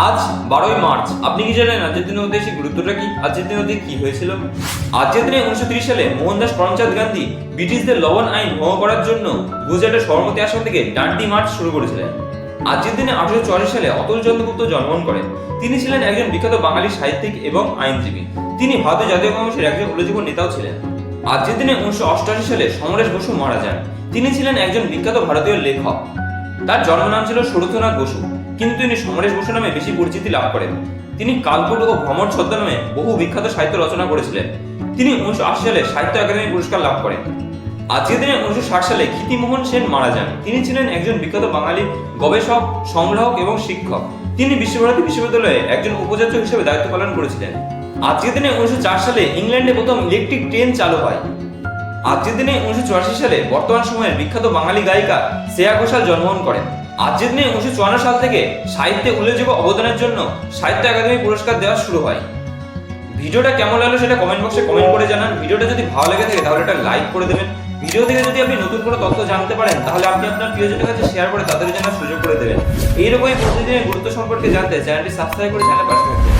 আজ 12ই মার্চ। আপনি কি জানেন আজকের দিনের মধ্যে সেই গুরুত্বটা কি? আজকের দিনের মধ্যে কি হয়েছিল? আজকের দিনে 1930 সালে মোহনদাস করমচাঁদ গান্ধী ব্রিটিশদের লবণ আইন ভঙ্গ করার জন্য গুজরাটের সবরমতী আশ্রম থেকে ডান্ডি মার্চ শুরু করেছিলেন। আজকের দিনে 1844 সালে অতুল চন্দ্রগুপ্ত জন্মগ্রহণ করেন। তিনি ছিলেন একজন বিখ্যাত বাঙালি সাহিত্যিক এবং আইনজীবী। তিনি ভারতীয় জাতীয় কংগ্রেসের একজন উল্লেখযোগ্য নেতাও ছিলেন। আজকের দিনে 1988 সালে সমরেশ বসু মারা যান। তিনি ছিলেন একজন বিখ্যাত ভারতীয় লেখক। তার জন্মনাম ছিল শরৎচন্দ্র বসু, কিন্তু তিনি সমরেশ বসু নামে বেশি পরিচিতি লাভ করেন। তিনি কালকুট ও ভ্রমর ছদ্মনামে বহু বিখ্যাত সাহিত্য রচনা করেছিলেন। তিনি 1980 সালে সাহিত্য একাডেমি পুরস্কার লাভ করেন। আজকের দিনে 1960 সালে ক্ষিতিমোহন সেন মারা যান। তিনি ছিলেন একজন বিখ্যাত বাঙালি গবেষক, সংগ্রাহক এবং শিক্ষক। তিনি বিশ্বভারতী বিশ্ববিদ্যালয়ে একজন উপাচার্য হিসেবে দায়িত্ব পালন করেছিলেন। আজকের দিনে 1904 সালে ইংল্যান্ডে প্রথম ইলেকট্রিক ট্রেন চালু হয়। আজকের দিনে 1984 সালে বর্তমান সময়ের বিখ্যাত বাঙালি গায়িকা শ্রেয়া ঘোষাল জন্মগ্রহণ করেন। আজকের দিনে 1954 সাল থেকে সাহিত্যে উল্লেখযোগ্য অবদানের জন্য সাহিত্য একাডেমি পুরস্কার দেওয়া শুরু হয়। ভিডিওটা কেমন লাগলো সেটা কমেন্ট বক্সে কমেন্ট করে জানান। ভিডিওটা যদি ভালো লেগে থাকে তাহলে একটা লাইক করে দেবেন। ভিডিও থেকে যদি আপনি নতুন কোনো তথ্য জানতে পারেন তাহলে আপনি আপনার প্রিয়জনের কাছে শেয়ার করে তাদের জন্য সুযোগ করে দেবেন। এইরকমই প্রতিদিনের গুরুত্ব সম্পর্কে জানতে চ্যানেলটি সাবস্ক্রাইব করে চ্যানেল পাশে থাকবেন।